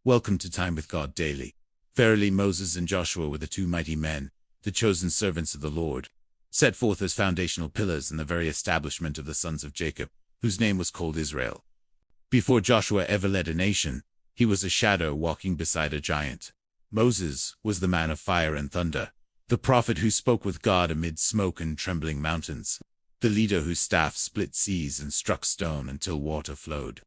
Welcome to Time with God Daily. Verily Moses and Joshua were the two mighty men, the chosen servants of the Lord, set forth as foundational pillars in the very establishment of the sons of Jacob, whose name was called Israel. Before Joshua ever led a nation, he was a shadow walking beside a giant. Moses was the man of fire and thunder, the prophet who spoke with God amid smoke and trembling mountains, the leader whose staff split seas and struck stone until water flowed.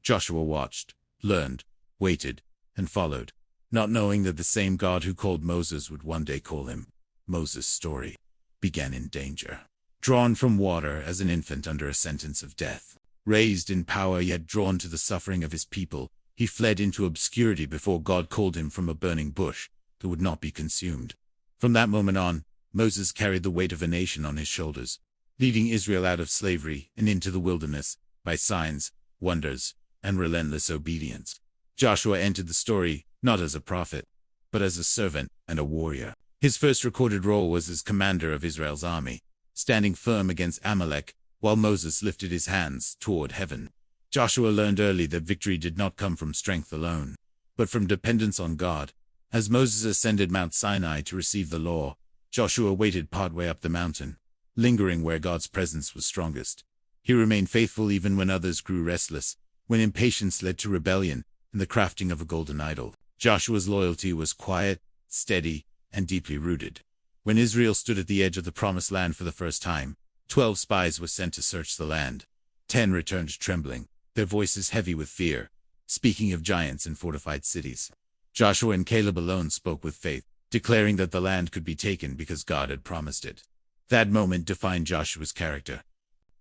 Joshua watched, learned, waited, and followed, not knowing that the same God who called Moses would one day call him. Moses' story began in danger. Drawn from water as an infant under a sentence of death, raised in power yet drawn to the suffering of his people, he fled into obscurity before God called him from a burning bush that would not be consumed. From that moment on, Moses carried the weight of a nation on his shoulders, leading Israel out of slavery and into the wilderness by signs, wonders, and relentless obedience. Joshua entered the story not as a prophet, but as a servant and a warrior. His first recorded role was as commander of Israel's army, standing firm against Amalek while Moses lifted his hands toward heaven. Joshua learned early that victory did not come from strength alone, but from dependence on God. As Moses ascended Mount Sinai to receive the law, Joshua waited partway up the mountain, lingering where God's presence was strongest. He remained faithful even when others grew restless, when impatience led to rebellion and the crafting of a golden idol. Joshua's loyalty was quiet, steady, and deeply rooted. When Israel stood at the edge of the Promised Land for the first time, 12 spies were sent to search the land. 10 returned trembling, their voices heavy with fear, speaking of giants and fortified cities. Joshua and Caleb alone spoke with faith, declaring that the land could be taken because God had promised it. That moment defined Joshua's character.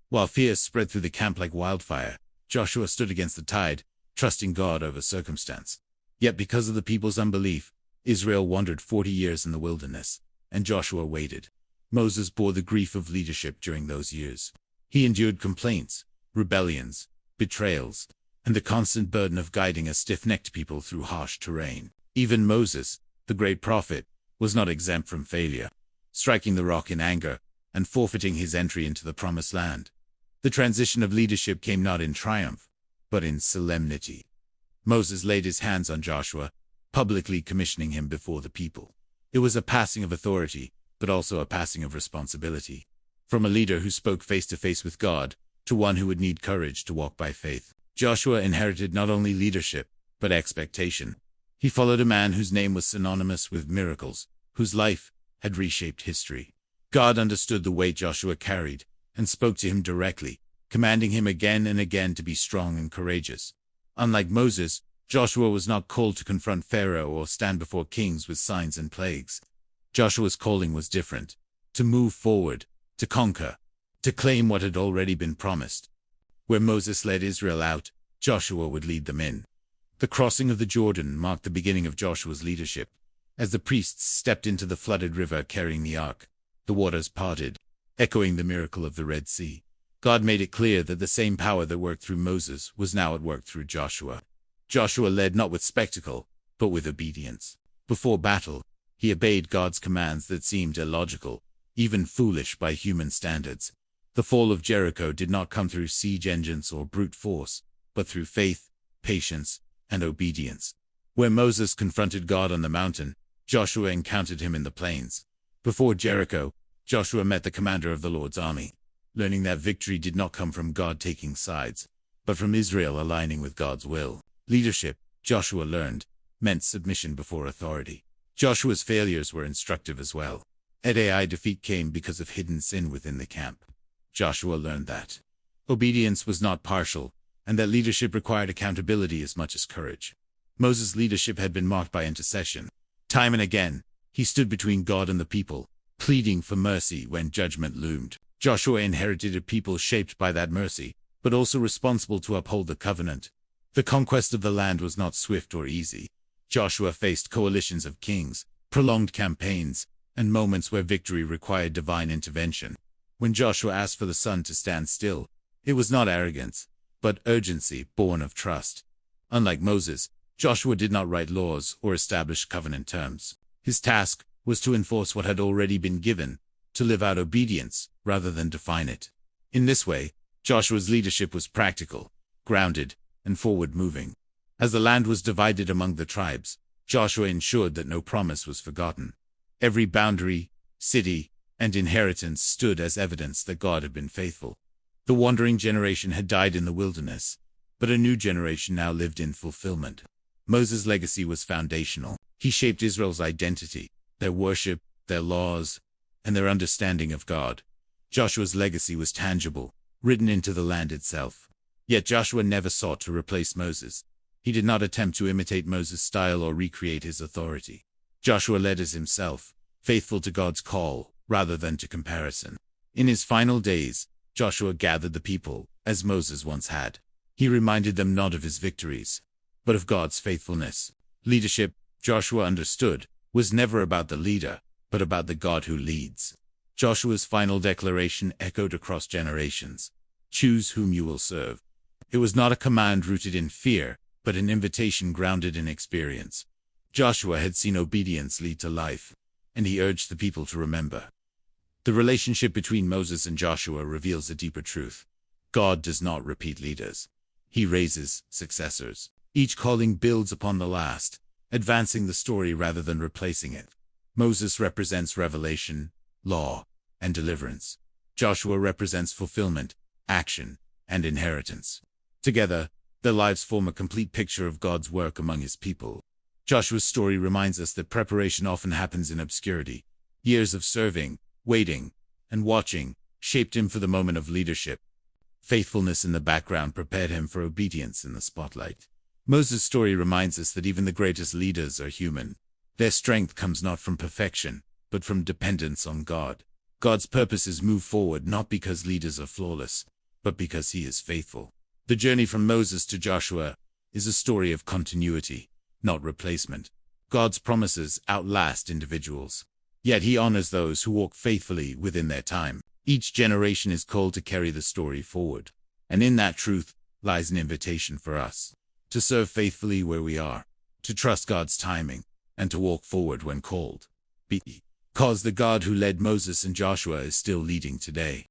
While fear spread through the camp like wildfire, Joshua stood against the tide, trusting God over circumstance. Yet because of the people's unbelief, Israel wandered 40 years in the wilderness, and Joshua waited. Moses bore the grief of leadership during those years. He endured complaints, rebellions, betrayals, and the constant burden of guiding a stiff-necked people through harsh terrain. Even Moses, the great prophet, was not exempt from failure, striking the rock in anger and forfeiting his entry into the Promised Land. The transition of leadership came not in triumph, but in solemnity. Moses laid his hands on Joshua, publicly commissioning him before the people. It was a passing of authority, but also a passing of responsibility. From a leader who spoke face to face with God, to one who would need courage to walk by faith, Joshua inherited not only leadership, but expectation. He followed a man whose name was synonymous with miracles, whose life had reshaped history. God understood the weight Joshua carried, and spoke to him directly, commanding him again and again to be strong and courageous. Unlike Moses, Joshua was not called to confront Pharaoh or stand before kings with signs and plagues. Joshua's calling was different: to move forward, to conquer, to claim what had already been promised. Where Moses led Israel out, Joshua would lead them in. The crossing of the Jordan marked the beginning of Joshua's leadership. As the priests stepped into the flooded river carrying the ark, the waters parted, echoing the miracle of the Red Sea. God made it clear that the same power that worked through Moses was now at work through Joshua. Joshua led not with spectacle, but with obedience. Before battle, he obeyed God's commands that seemed illogical, even foolish by human standards. The fall of Jericho did not come through siege engines or brute force, but through faith, patience, and obedience. Where Moses confronted God on the mountain, Joshua encountered him in the plains. Before Jericho, Joshua met the commander of the Lord's army, learning that victory did not come from God taking sides, but from Israel aligning with God's will. Leadership, Joshua learned, meant submission before authority. Joshua's failures were instructive as well. Ai defeat came because of hidden sin within the camp. Joshua learned that obedience was not partial, and that leadership required accountability as much as courage. Moses' leadership had been marked by intercession. Time and again, he stood between God and the people, pleading for mercy when judgment loomed. Joshua inherited a people shaped by that mercy, but also responsible to uphold the covenant. The conquest of the land was not swift or easy. Joshua faced coalitions of kings, prolonged campaigns, and moments where victory required divine intervention. When Joshua asked for the sun to stand still, it was not arrogance, but urgency born of trust. Unlike Moses, Joshua did not write laws or establish covenant terms. His task was to enforce what had already been given, to live out obedience rather than define it. In this way, Joshua's leadership was practical, grounded, and forward-moving. As the land was divided among the tribes, Joshua ensured that no promise was forgotten. Every boundary, city, and inheritance stood as evidence that God had been faithful. The wandering generation had died in the wilderness, but a new generation now lived in fulfillment. Moses' legacy was foundational. He shaped Israel's identity, their worship, their laws, and their understanding of God. Joshua's legacy was tangible, written into the land itself. Yet Joshua never sought to replace Moses. He did not attempt to imitate Moses' style or recreate his authority. Joshua led as himself, faithful to God's call, rather than to comparison. In his final days, Joshua gathered the people, as Moses once had. He reminded them not of his victories, but of God's faithfulness. Leadership, Joshua understood, was never about the leader, but about the God who leads. Joshua's final declaration echoed across generations. Choose whom you will serve. It was not a command rooted in fear, but an invitation grounded in experience. Joshua had seen obedience lead to life, and he urged the people to remember. The relationship between Moses and Joshua reveals a deeper truth. God does not repeat leaders. He raises successors. Each calling builds upon the last, advancing the story rather than replacing it. Moses represents revelation, law, and deliverance. Joshua represents fulfillment, action, and inheritance. Together, their lives form a complete picture of God's work among his people. Joshua's story reminds us that preparation often happens in obscurity. Years of serving, waiting, and watching shaped him for the moment of leadership. Faithfulness in the background prepared him for obedience in the spotlight. Moses' story reminds us that even the greatest leaders are human. Their strength comes not from perfection, but from dependence on God. God's purposes move forward not because leaders are flawless, but because he is faithful. The journey from Moses to Joshua is a story of continuity, not replacement. God's promises outlast individuals, yet he honors those who walk faithfully within their time. Each generation is called to carry the story forward, and in that truth lies an invitation for us to serve faithfully where we are, to trust God's timing, and to walk forward when called. Because the God who led Moses and Joshua is still leading today.